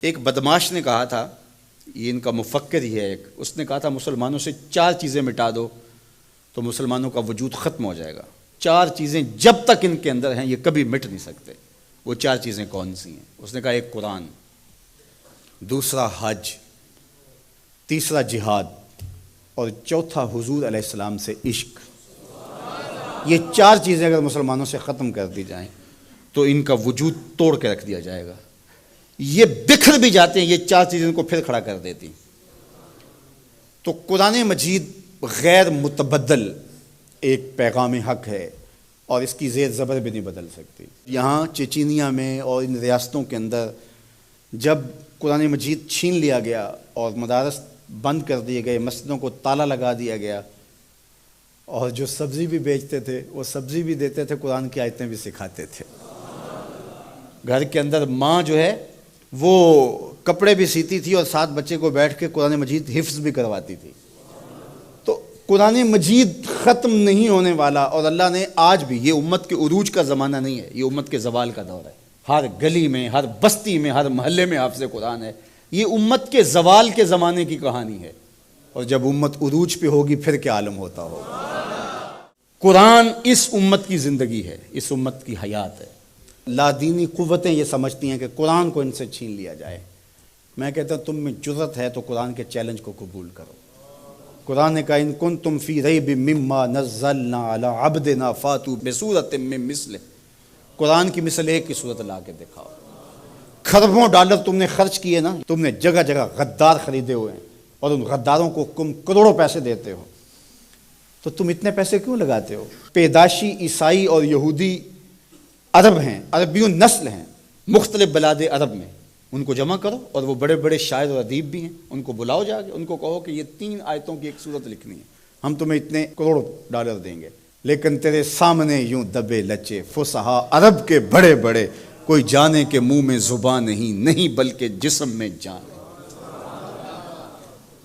ایک بدماش نے کہا تھا، یہ ان کا مفکر ہی ہے ایک، اس نے کہا تھا مسلمانوں سے 4 چیزیں مٹا دو تو مسلمانوں کا وجود ختم ہو جائے گا۔ 4 چیزیں جب تک ان کے اندر ہیں یہ کبھی مٹ نہیں سکتے۔ وہ 4 چیزیں کون سی ہیں؟ اس نے کہا ایک قرآن، دوسرا حج، تیسرا جہاد، اور چوتھا حضور علیہ السلام سے عشق۔ یہ 4 چیزیں اگر مسلمانوں سے ختم کر دی جائیں تو ان کا وجود توڑ کے رکھ دیا جائے گا۔ یہ بکھر بھی جاتے ہیں، یہ 4 چیزیں ان کو پھر کھڑا کر دیتی۔ تو قرآن مجید غیر متبدل ایک پیغام حق ہے اور اس کی زیر زبر بھی نہیں بدل سکتی۔ یہاں چچینیا میں اور ان ریاستوں کے اندر جب قرآن مجید چھین لیا گیا اور مدارس بند کر دیے گئے، مسجدوں کو تالا لگا دیا گیا، اور جو سبزی بھی بیچتے تھے وہ سبزی بھی دیتے تھے، قرآن کی آیتیں بھی سکھاتے تھے۔ گھر کے اندر ماں جو ہے وہ کپڑے بھی سیتی تھی اور ساتھ بچے کو بیٹھ کے قرآن مجید حفظ بھی کرواتی تھی۔ تو قرآن مجید ختم نہیں ہونے والا، اور اللہ نے آج بھی، یہ امت کے عروج کا زمانہ نہیں ہے، یہ امت کے زوال کا دور ہے۔ ہر گلی میں، ہر بستی میں، ہر محلے میں حافظ قرآن ہے۔ یہ امت کے زوال کے زمانے کی کہانی ہے، اور جب امت عروج پہ ہوگی پھر کیا عالم ہوتا ہوگا۔ قرآن اس امت کی زندگی ہے، اس امت کی حیات ہے۔ لادینی قوتیں یہ سمجھتی ہیں کہ قرآن کو ان سے چھین لیا جائے۔ میں کہتا ہوں تم میں جرأت ہے تو قرآن کے چیلنج کو قبول کرو۔ قرآن نے کہا ان کنتم فی ریب مما نزلنا علی عبدنا فاتوا بسورۃ من مثلہ۔ قرآن کی مثل ایک کی صورت لا کے دکھاؤ۔ کھربوں ڈالر تم نے خرچ کیے نا، تم نے جگہ جگہ غدار خریدے ہوئے ہیں اور ان غداروں کو تم کروڑوں پیسے دیتے ہو، تو تم اتنے پیسے کیوں لگاتے ہو؟ پیدائشی عیسائی اور یہودی عرب ہیں، عربیون نسل ہیں مختلف بلاد عرب میں، ان کو جمع کرو، اور وہ بڑے بڑے شاعر اور ادیب بھی ہیں، ان کو بلاؤ جا کے، ان کو کہو کہ یہ 3 آیتوں کی ایک صورت لکھنی ہے، ہم تمہیں اتنے کروڑ ڈالر دیں گے۔ لیکن تیرے سامنے یوں دبے لچے فصحا عرب کے بڑے بڑے، کوئی جانے کے منہ میں زبان نہیں بلکہ جسم میں جان ہے۔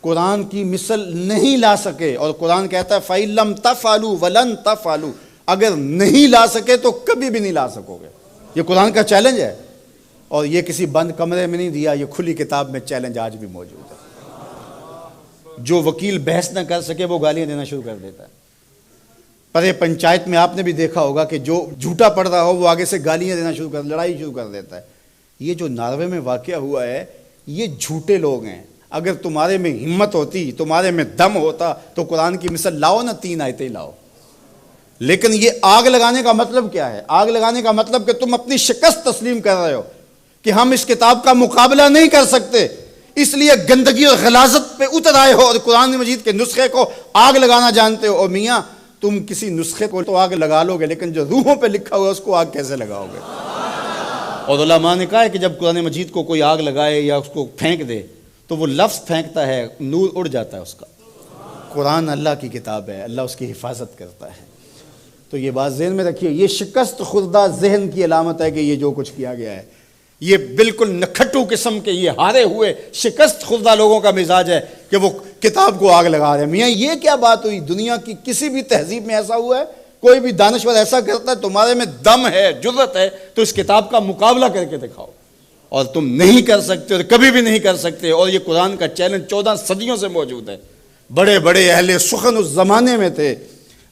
قرآن کی مثل نہیں لا سکے، اور قرآن کہتا ہے فَإِن لَمْ تَفْعَلُوا وَلَن تَفْعَلُوا، اگر نہیں لا سکے تو کبھی بھی نہیں لا سکو گے۔ یہ قرآن کا چیلنج ہے، اور یہ کسی بند کمرے میں نہیں دیا، یہ کھلی کتاب میں چیلنج آج بھی موجود ہے۔ جو وکیل بحث نہ کر سکے وہ گالیاں دینا شروع کر دیتا ہے۔ پر یہ پنچایت میں آپ نے بھی دیکھا ہوگا کہ جو جھوٹا پڑ رہا ہو وہ آگے سے گالیاں دینا شروع کر، لڑائی شروع کر دیتا ہے۔ یہ جو ناروے میں واقعہ ہوا ہے، یہ جھوٹے لوگ ہیں۔ اگر تمہارے میں ہمت ہوتی، تمہارے میں دم ہوتا تو قرآن کی مثل لاؤ نا، 3 آیتیں لاؤ۔ لیکن یہ آگ لگانے کا مطلب کیا ہے؟ آگ لگانے کا مطلب کہ تم اپنی شکست تسلیم کر رہے ہو کہ ہم اس کتاب کا مقابلہ نہیں کر سکتے، اس لیے گندگی اور غلاظت پہ اتر آئے ہو اور قرآن مجید کے نسخے کو آگ لگانا جانتے ہو۔ اور میاں تم کسی نسخے کو تو آگ لگا لو گے، لیکن جو روحوں پہ لکھا ہوا ہے اس کو آگ کیسے لگاؤ گے؟ اور علماء نے کہا ہے کہ جب قرآن مجید کو کوئی آگ لگائے یا اس کو پھینک دے تو وہ لفظ پھینکتا ہے، نور اڑ جاتا ہے اس کا۔ قرآن اللہ کی کتاب ہے، اللہ اس کی حفاظت کرتا ہے۔ تو یہ بات ذہن میں رکھیے، یہ شکست خوردہ ذہن کی علامت ہے کہ یہ جو کچھ کیا گیا ہے، یہ بالکل نکھٹو قسم کے، یہ ہارے ہوئے شکست خوردہ لوگوں کا مزاج ہے کہ وہ کتاب کو آگ لگا رہے ہیں۔ میاں یہ کیا بات ہوئی؟ دنیا کی کسی بھی تہذیب میں ایسا ہوا ہے؟ کوئی بھی دانشور ایسا کرتا ہے؟ تمہارے میں دم ہے، جرأت ہے تو اس کتاب کا مقابلہ کر کے دکھاؤ، اور تم نہیں کر سکتے اور کبھی بھی نہیں کر سکتے۔ اور یہ قرآن کا چیلنج 14 صدیوں سے موجود ہے۔ بڑے بڑے اہل سخن اس زمانے میں تھے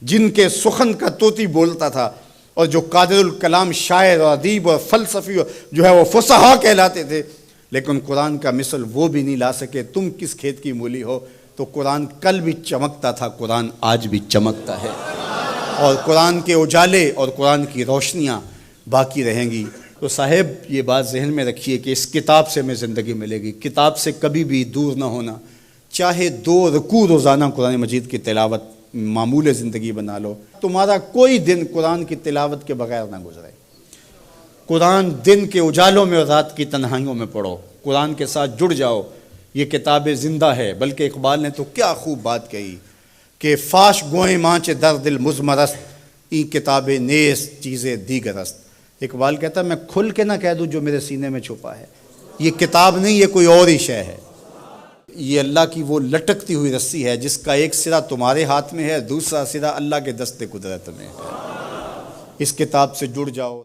جن کے سخن کا طوطی بولتا تھا، اور جو قادر الکلام شاعر اور ادیب اور فلسفی جو ہے وہ فصحا کہلاتے تھے، لیکن قرآن کا مثل وہ بھی نہیں لا سکے۔ تم کس کھیت کی مولی ہو؟ تو قرآن کل بھی چمکتا تھا، قرآن آج بھی چمکتا ہے، اور قرآن کے اجالے اور قرآن کی روشنیاں باقی رہیں گی۔ تو صاحب یہ بات ذہن میں رکھیے کہ اس کتاب سے ہمیں زندگی ملے گی، کتاب سے کبھی بھی دور نہ ہونا۔ چاہے 2 رکوع روزانہ قرآن مجید کی تلاوت معمول زندگی بنا لو، تمہارا کوئی دن قرآن کی تلاوت کے بغیر نہ گزرے۔ قرآن دن کے اجالوں میں اور رات کی تنہائیوں میں پڑھو، قرآن کے ساتھ جڑ جاؤ۔ یہ کتاب زندہ ہے، بلکہ اقبال نے تو کیا خوب بات کہی کہ فاش گوئیں مانچ در دل مزمرست، این کتاب نیس چیزیں دیگرست۔ اقبال کہتا ہے میں کھل کے نہ کہہ دوں جو میرے سینے میں چھپا ہے، یہ کتاب نہیں، یہ کوئی اور ہی شے ہے۔ یہ اللہ کی وہ لٹکتی ہوئی رسی ہے جس کا ایک سرا تمہارے ہاتھ میں ہے، دوسرا سرا اللہ کے دست قدرت میں ہے۔ اس کتاب سے جڑ جاؤ۔